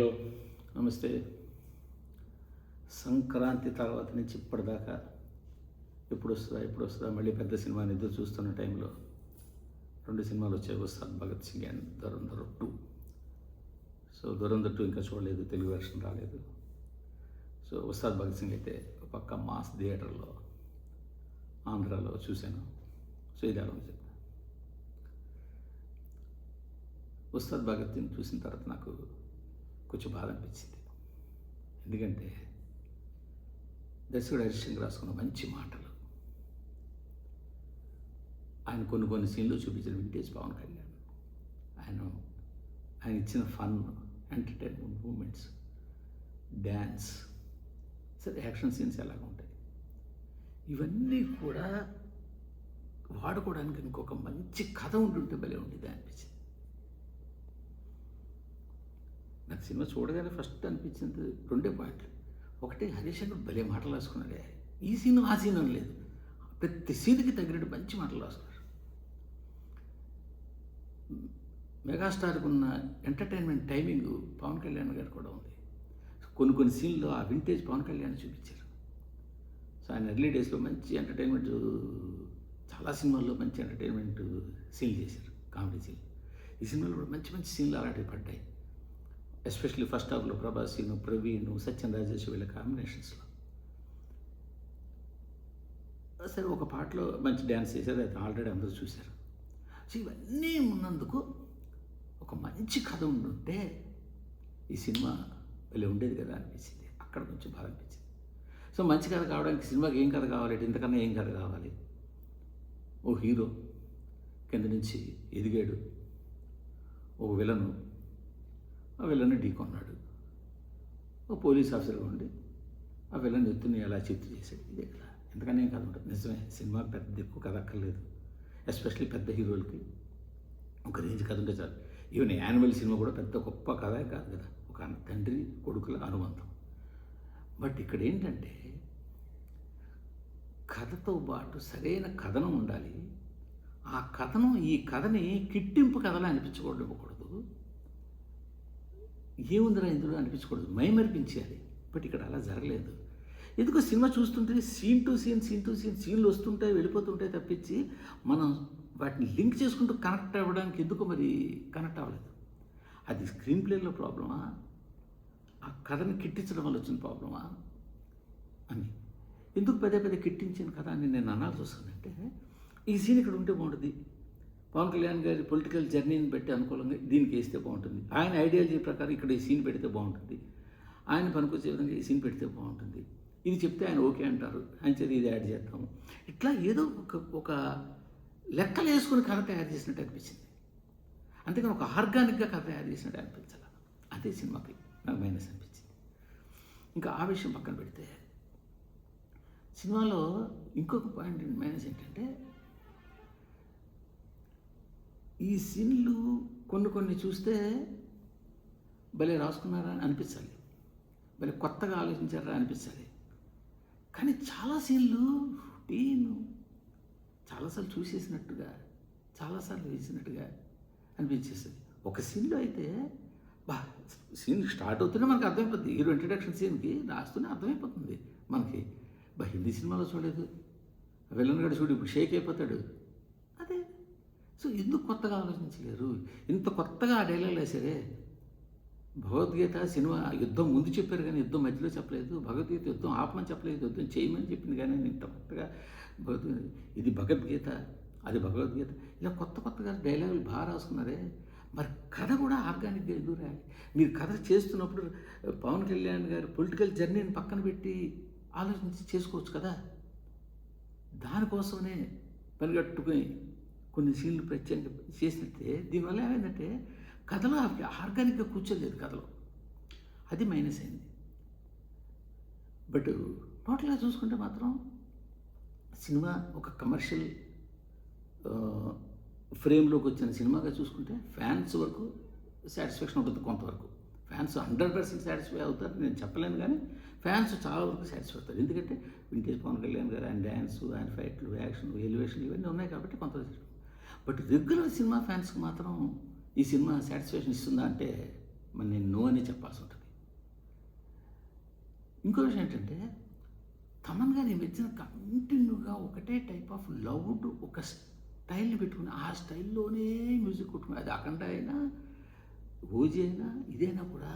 Hello, నమస్తే. సంక్రాంతి తర్వాత నుంచి ఇప్పటిదాకా ఎప్పుడు వస్తుందా మళ్ళీ పెద్ద సినిమాని ఎదురు చూస్తున్న టైంలో 2 సినిమాలు వచ్చాయి. ఉస్తాద్ భగత్ సింగ్ అండ్ ధురంధర్ 2. సో ధురంధర్ 2 ఇంకా చూడలేదు, తెలుగు వెర్షన్ రాలేదు. సో ఉస్తాద్ భగత్ సింగ్ అయితే ఒక పక్క మాస్ థియేటర్లో ఆంధ్రాలో చూశాను. సో ఇది అలా చెప్తాను. ఉస్తాద్ భగత్ సింగ్ చూసిన తర్వాత నాకు కొంచెం బాధ అనిపించింది. ఎందుకంటే దర్శకుడు హరీష్ శంకర్ రాసుకున్న మంచి మాటలు, ఆయన కొన్ని సీన్లు చూపించిన వింటేజ్ పవన్ కళ్యాణ్, ఆయన ఇచ్చిన ఫన్, ఎంటర్టైన్మెంట్ మూమెంట్స్, డ్యాన్స్, సరే యాక్షన్ సీన్స్ ఎలాగ ఉంటాయి, ఇవన్నీ కూడా వాడుకోవడానికి ఇంకొక మంచి కథ ఉంటుంటే భలే ఉండేది అనిపించింది. నాకు సినిమా చూడగానే ఫస్ట్ అనిపించింది 2 పాయింట్లు. ఒకటి, హరీష్ శంకర్ భలే మాటలు రాసుకున్నాడే, ఈ సీను ఆ సీన్ అని లేదు, ప్రతి సీన్కి తగినట్టు మంచి మాటలు రాసుకున్నారు. మెగాస్టార్కి ఉన్న ఎంటర్టైన్మెంట్ టైమింగ్ పవన్ కళ్యాణ్ గారు కూడా ఉంది. కొన్ని సీన్లో ఆ వింటేజ్ పవన్ కళ్యాణ్ చూపించారు. సో ఆయన ఎర్లీ డేస్లో మంచి ఎంటర్టైన్మెంట్, చాలా సినిమాల్లో మంచి ఎంటర్టైన్మెంట్ సీన్లు చేశారు, కామెడీ సీన్లు. ఈ సినిమాలో కూడా మంచి సీన్లు అలాంటివి పడ్డాయి. ఎస్పెషల్లీ ఫస్ట్ హాఫ్లో ప్రభాస్ సీను, ప్రవీణ్, సత్యన్ రాజేష్ వీళ్ళ కాంబినేషన్స్లో. సరే ఒక పాటలో మంచి డ్యాన్స్ చేశారు, అది ఆల్రెడీ అందరూ చూశారు. సో ఇవన్నీ ఉన్నందుకు ఒక మంచి కథ ఉండుంటే ఈ సినిమా వెళ్ళి ఉండేది కదా అనిపించింది. అక్కడ కొంచెం బాగా అనిపించింది. సో మంచి కథ కావడానికి సినిమాకి ఏం కథ కావాలి, ఇంతకన్నా ఏం కథ కావాలి? ఓ హీరో కింద నుంచి ఎదిగాడు, ఓ విలను, ఆ విలన్ని ఢీకొన్నాడు, ఓ పోలీస్ ఆఫీసర్గా ఉండి ఆ విలన్ ఎత్తుని ఎలా చిత్తు చేశాడు. ఇదే కదా, ఎందుకని ఏం కథ ఉంటుంది. నిజమే, సినిమా పెద్ద ఎక్కువ కథ అక్కర్లేదు. ఎస్పెషల్లీ పెద్ద హీరోలకి ఒక రేంజ్ కథ ఉంటే చాలు. ఈవెన్ యానిమల్ సినిమా కూడా పెద్ద గొప్ప కథ కాదు కదా, ఒక తండ్రి కొడుకుల అనుబంధం. బట్ ఇక్కడ ఏంటంటే కథతో పాటు సరైన కథనం ఉండాలి. ఆ కథనం ఈ కథని కిట్టింపు కథలా అనిపించకూడదు, ఏముందిరా ఇందులో అనిపించకూడదు, మైమరిపించాలి. బట్ ఇక్కడ అలా జరగలేదు. ఎందుకో సినిమా చూస్తుంటే సీన్ టు సీన్ సీన్లు వస్తుంటాయి, వెళ్ళిపోతుంటాయి తప్పించి మనం వాటిని లింక్ చేసుకుంటూ కనెక్ట్ అవ్వడానికి ఎందుకో మరి కనెక్ట్ అవ్వలేదు. అది స్క్రీన్ ప్లేలో ప్రాబ్లమా, ఆ కథని కిట్టించడం వల్ల వచ్చిన ప్రాబ్లమా అని. ఎందుకు పదే కిట్టించిన కథ అని నేను అనాల్సి వస్తుందంటే, ఈ సీన్ ఇక్కడ ఉంటే బాగుంటుంది, పవన్ కళ్యాణ్ గారి పొలిటికల్ జర్నీని బట్టి అనుకూలంగా దీనికి వేస్తే బాగుంటుంది, ఆయన ఐడియాలజీ ప్రకారం ఇక్కడ ఈ సీన్ పెడితే బాగుంటుంది, ఆయన పనికొచ్చే విధంగా ఈ సీన్ పెడితే బాగుంటుంది, ఇది చెప్తే ఆయన ఓకే అంటారు, ఆయన చేతి ఇది యాడ్ చేస్తాము, ఇట్లా ఏదో ఒక లెక్కలు వేసుకుని కథ తయారు చేసినట్టు అనిపించింది. అంతేకాని ఒక ఆర్గానిక్గా కథ తయారు చేసినట్టు అనిపించాలి. అదే సినిమాకి నాకు మైనస్ అనిపించింది. ఇంకా ఆ విషయం పక్కన పెడితే సినిమాలో ఇంకొక పాయింట్ మైనస్ ఏంటంటే, ఈ సీన్లు కొన్ని చూస్తే భలే రాసుకున్నారా అని అనిపించాలి, భలే కొత్తగా ఆలోచించారా అనిపించాలి. కానీ చాలా సీన్లు చాలాసార్లు చూసేసినట్టుగా, చాలాసార్లు వేసినట్టుగా అనిపించేస్తుంది. ఒక సీన్లో అయితే సీన్ స్టార్ట్ అవుతూనే మనకు అర్థమైపోతుంది, హీరో ఇంట్రడక్షన్ సీన్కి రాస్తూనే అర్థమైపోతుంది మనకి. హిందీ సినిమాలో చూడలేదు, విలన్ గడు చూడు ఇప్పుడు షేక్ అయిపోతాడు, అదే. సో ఎందుకు కొత్తగా ఆలోచించలేరు? ఇంత కొత్తగా ఆ డైలాగులు వేసారే. భగవద్గీత సినిమా యుద్ధం ముందు చెప్పారు కానీ యుద్ధం మధ్యలో చెప్పలేదు. భగవద్గీత యుద్ధం ఆపమని చెప్పలేదు, యుద్ధం చేయమని చెప్పింది. కానీ ఇంత కొత్తగా ఇది భగవద్గీత, అది భగవద్గీత, ఇలా కొత్తగా డైలాగులు బాగా రాసుకున్నారే. మరి కథ కూడా ఆర్గానిక్గా ఎందుకు రాయాలి? మీరు కథ చేస్తున్నప్పుడు పవన్ కళ్యాణ్ గారి పొలిటికల్ జర్నీని పక్కన పెట్టి ఆలోచించి చేసుకోవచ్చు కదా. దానికోసమే పరిగెట్టుకుని కొన్ని సీన్లు ప్రత్యేకంగా చేసినట్టే దీనివల్ల ఏమైందంటే కథలో ఆర్గానిక్గా కూర్చోలేదు కథలో, అది మైనస్ అయింది. బట్ టోటల్గా చూసుకుంటే మాత్రం సినిమా ఒక కమర్షియల్ ఫ్రేమ్లోకి వచ్చిన సినిమాగా చూసుకుంటే ఫ్యాన్స్ వరకు సాటిస్ఫాక్షన్ ఉంటుంది. కొంతవరకు ఫ్యాన్స్ 100% సాటిస్ఫై అవుతారు నేను చెప్పలేను, కానీ ఫ్యాన్స్ చాలా వరకు సాటిస్ఫై అవుతారు. ఎందుకంటే వింటేజ్ పవన్ కళ్యాణ్ గారు, ఆయన డ్యాన్స్, ఆయన ఫైట్లు, యాక్షన్, ఎలివేషన్ ఇవన్నీ ఉన్నాయి కాబట్టి కొంత. బట్ రెగ్యులర్ సినిమా ఫ్యాన్స్కి మాత్రం ఈ సినిమా సాటిస్ఫాక్షన్ ఇస్తుందా అంటే మరి నేను నో అని చెప్పాల్సి ఉంటుంది. ఇంకో విషయం ఏంటంటే తమన్ గారు ఈ మధ్యన కంటిన్యూగా ఒకటే టైప్ ఆఫ్ లౌడ్ ఒక స్టైల్ని పెట్టుకుని ఆ స్టైల్లోనే మ్యూజిక్ కొట్టుకుని, అది అఖండ అయినా ఓజీ అయినా ఇదైనా కూడా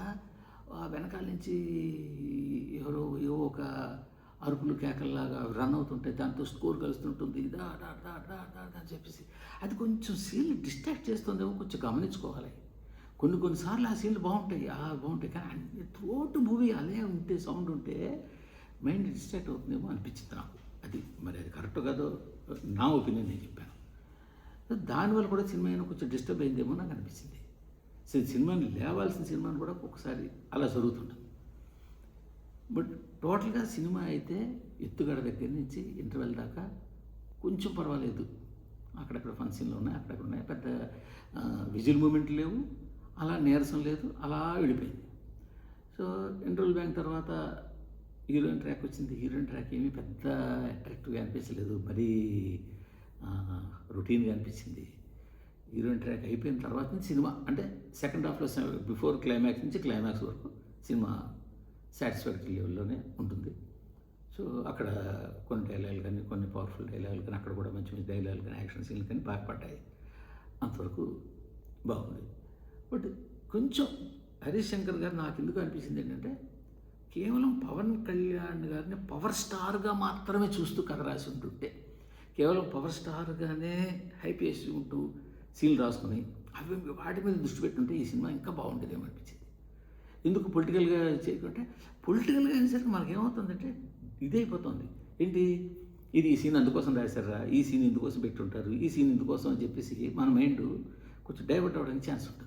వెనకాల నుంచి ఎవరో ఏవో ఒక అరుపులు కేకల్లాగా రన్ అవుతుంటాయి, దాంతో స్కోర్ కలుస్తుంటుంది దా డా డా డా డా అని చెప్పేసి అది కొంచెం సీన్లు డిస్ట్రాక్ట్ చేస్తుందేమో కొంచెం గమనించుకోవాలి. కొన్నిసార్లు ఆ సీన్లు బాగుంటాయి కానీ అన్ని త్రోట్ మూవీ అదే ఉంటే సౌండ్ ఉంటే మైండ్ డిస్ట్రాక్ట్ అవుతుందేమో అనిపించింది నాకు. మరి అది కరెక్ట్ కాదో నా ఒపీనియన్ నేను చెప్పాను. దానివల్ల కూడా సినిమా అయినా కొంచెం డిస్టర్బ్ అయిందేమో నాకు అనిపించింది. సినిమాని లేవాల్సిన సినిమాని కూడా ఒక్కొక్కసారి అలా జరుగుతుంటుంది. బట్ టోటల్గా సినిమా అయితే ఎత్తుగడ దగ్గర నుంచి ఇంటర్వెల్ దాకా కొంచెం పర్వాలేదు. అక్కడక్కడ ఫన్ సీన్లు ఉన్నాయి, అక్కడక్కడ ఉన్నాయి, పెద్ద విజువల్ మూమెంట్ లేవు, అలా నీరసం లేదు, అలా వెళ్ళిపోయింది. సో ఇంటర్వెల్ బ్యాంక్ తర్వాత హీరోయిన్ ట్రాక్ వచ్చింది. హీరోయిన్ ట్రాక్ ఏమీ పెద్ద అట్రాక్టివ్గా అనిపించలేదు, మరీ రొటీన్గా అనిపించింది. హీరోయిన్ ట్రాక్ అయిపోయిన తర్వాత నుంచి సినిమా అంటే సెకండ్ హాఫ్లో బిఫోర్ క్లైమాక్స్ నుంచి క్లైమాక్స్ వరకు సినిమా సాటిస్ఫాక్టరీ లెవెల్లోనే ఉంటుంది. సో అక్కడ కొన్ని డైలాగులు కానీ కొన్ని పవర్ఫుల్ డైలాగులు కానీ అక్కడ కూడా మంచి మంచి డైలాగులు కానీ యాక్షన్ సీన్లు కానీ బాగా పడ్డాయి. అంతవరకు బాగుంది. బట్ కొంచెం హరీష్ శంకర్ గారు నాకు ఎందుకు అనిపించింది ఏంటంటే కేవలం పవన్ కళ్యాణ్ గారిని పవర్ స్టార్గా మాత్రమే చూస్తూ కథ రాసి ఉంటుంటే, కేవలం పవర్ స్టార్గానే హైప్ చేసి ఉంటూ సీన్లు రాసుకొని అవి వాటి మీద దృష్టి పెట్టుంటే ఈ సినిమా ఇంకా బాగుండేదేమో అనిపించింది. ఎందుకు పొలిటికల్గా చేయకుంటే పొలిటికల్గా అనేసరికి మనకేమవుతుందంటే ఇదైపోతుంది. ఏంటి ఇది ఈ సీన్ అందుకోసం రాశారా, ఈ సీన్ ఇందుకోసం పెట్టుంటారు, ఈ సీన్ ఇందుకోసం అని చెప్పేసి మన మైండ్ కొంచెం డైవర్ట్ అవ్వడానికి ఛాన్స్ ఉంటుంది.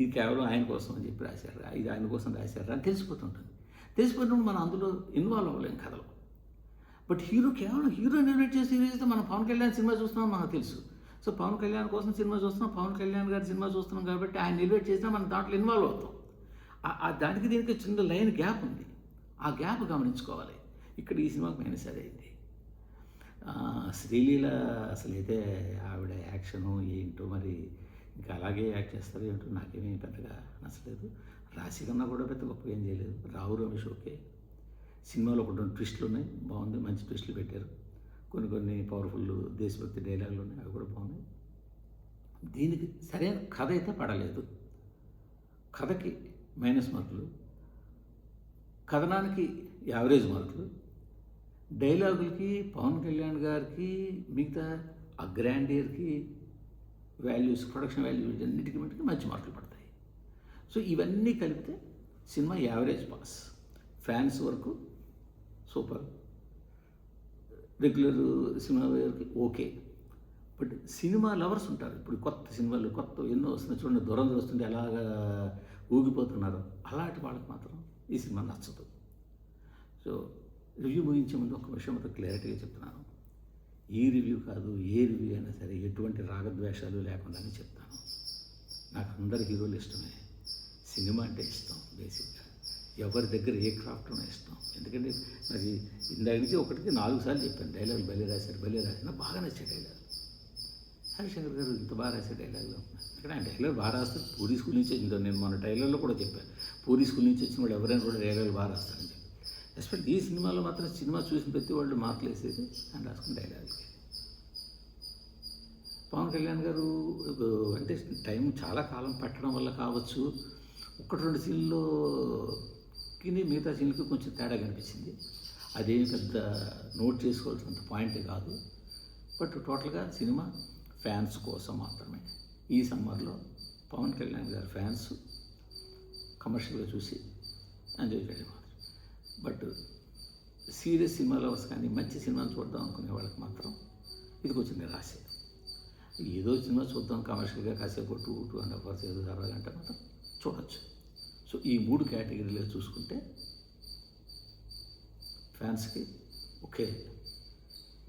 ఇది కేవలం ఆయన కోసం అని చెప్పి రాశారా, ఇది ఆయన కోసం రాశారా అని తెలిసిపోతుంటుంది. తెలిసిపోయినప్పుడు మనం అందులో ఇన్వాల్వ్ అవ్వలేం కథలో. బట్ కేవలం హీరోని ఇన్వైట్ చేసి చేస్తే మనం పవన్ కళ్యాణ్ సినిమా చూస్తున్నాం మనకు తెలుసు. సో పవన్ కళ్యాణ్ కోసం సినిమా చూస్తున్నాం, పవన్ కళ్యాణ్ గారి సినిమా చూస్తున్నాం కాబట్టి ఆయన ఇన్వైట్ చేసినా మనం దాంట్లో ఇన్వాల్వ్ అవుతాం. దానికి దీనికి చిన్న లైన్ గ్యాప్ ఉంది, ఆ గ్యాప్ గమనించుకోవాలి. ఇక్కడ ఈ సినిమాకి మైనస్ అదైంది. శ్రీలీల అసలు అయితే ఆవిడ యాక్షను ఏంటో మరి ఇంకా అలాగే యాక్ట్ చేస్తారు ఏంటో నాకేమీ పెద్దగా నచ్చలేదు. రాశి కన్నా కూడా పెద్ద గొప్పగా ఏం చేయలేదు. రావు రమేష్ ఓకే, సినిమాలో ఒక 2 ట్విస్టులు ఉన్నాయి, బాగుంది, మంచి ట్విస్టులు పెట్టారు. కొన్ని పవర్ఫుల్ దేశభక్తి డైలాగులు ఉన్నాయి, అవి కూడా బాగున్నాయి. దీనికి సరైన కథ అయితే పడలేదు. కథకి మైనస్ మార్కులు, కథనానికి యావరేజ్ మార్కులు, డైలాగులకి పవన్ కళ్యాణ్ గారికి మిగతా ఆ గ్రాండియర్కి వాల్యూస్, ప్రొడక్షన్ వాల్యూస్ అన్నిటికీ మటుకు మంచి మార్కులు పడతాయి. సో ఇవన్నీ కలిపితే సినిమా యావరేజ్ పాస్. ఫ్యాన్స్ వరకు సూపర్, రెగ్యులర్ సినిమా వరకు ఓకే. బట్ సినిమా లవర్స్ ఉంటారు, ఇప్పుడు కొత్త సినిమాలు ఎన్నో వస్తున్నాయి చూడండి, దూరం వస్తుంటే అలాగా ఊగిపోతున్నారు, అలాంటి వాళ్ళకి మాత్రం ఈ సినిమా నచ్చదు. సో రివ్యూ ముగించే ముందు ఒక విషయం అంతా క్లారిటీగా చెప్తున్నాను. ఈ రివ్యూ కాదు, ఏ రివ్యూ అయినా సరే ఎటువంటి రాగద్వేషాలు లేకుండానే చెప్తాను. నాకు అందరు హీరోలు ఇష్టమే, సినిమా అంటే ఇష్టం. బేసిక్గా ఎవరి దగ్గర ఏ క్రాఫ్ట్ ఉన్నా ఇష్టం. ఎందుకంటే మరి ఇందాక నుంచి 4 సార్లు చెప్పాను, డైలాగులు భలే రాశారు, నాకు బాగా నచ్చే డైలాగ్. హరిశంకర్ గారు ఇంత బాగా రాసే డైలాగులు ఇక్కడ ఆయన డైలాగ్ బాగా రాస్తారు. పూరి స్కూల్ నుంచి వచ్చిందో నేను మన డైలాగ్లో కూడా చెప్పాను, పూరి స్కూల్ నుంచి వచ్చిన వాళ్ళు ఎవరైనా కూడా డైలాగులు బాగా రాస్తారని చెప్పి. ఎస్పెషల్లీ ఈ సినిమాలో మాత్రం సినిమా చూసిన ప్రతి వాళ్ళు మార్కులు వేసేది ఆయన రాసుకున్న డైలాగులకి. పవన్ కళ్యాణ్ గారు అంటే టైం చాలా కాలం పట్టడం వల్ల కావచ్చు, 1-2 సీన్లోకి మిగతా సీన్లకి కొంచెం తేడా కనిపించింది. అదేమి పెద్ద నోట్ చేసుకోవాల్సినంత పాయింటే కాదు. బట్ టోటల్గా సినిమా ఫ్యాన్స్ కోసం మాత్రమే. ఈ సమ్మర్లో పవన్ కళ్యాణ్ గారి ఫ్యాన్స్ కమర్షియల్గా చూసి ఎంజాయ్ చేయడం. బట్ సీరియస్ సినిమా లవర్స్ కానీ మంచి సినిమాలు చూద్దాం అనుకునే వాళ్ళకి మాత్రం ఇది కొంచెం నిరాశ. ఏదో సినిమా చూద్దాం కమర్షియల్గా కాసేపు 2.5 hours ఏదో జరగాలంటే మాత్రం చూడవచ్చు. సో ఈ 3 కేటగిరీలో చూసుకుంటే ఫ్యాన్స్కి ఓకే,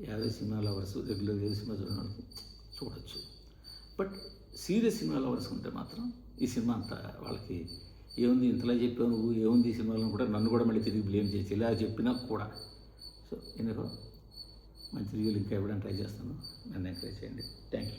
50 సినిమా లవర్స్ రెగ్యులర్ ఏ సినిమా చూడడానికి చూడవచ్చు. బట్ సీరియస్ సినిమా లవర్స్ ఉంటే మాత్రం ఈ సినిమా అంతా వాళ్ళకి ఏముంది ఇంతలా చెప్పావు నువ్వు, ఏముంది ఈ సినిమాలను కూడా నన్ను కూడా మళ్ళీ తిరిగి బ్లేమ్ చేసి ఇలా చెప్పినా కూడా. సో ఎందుకో మంచి రివ్యూలు ఇంకా ఇవ్వడానికి ట్రై చేస్తాను, నన్ను ఎంకరేజ్ చేయండి. Thank you.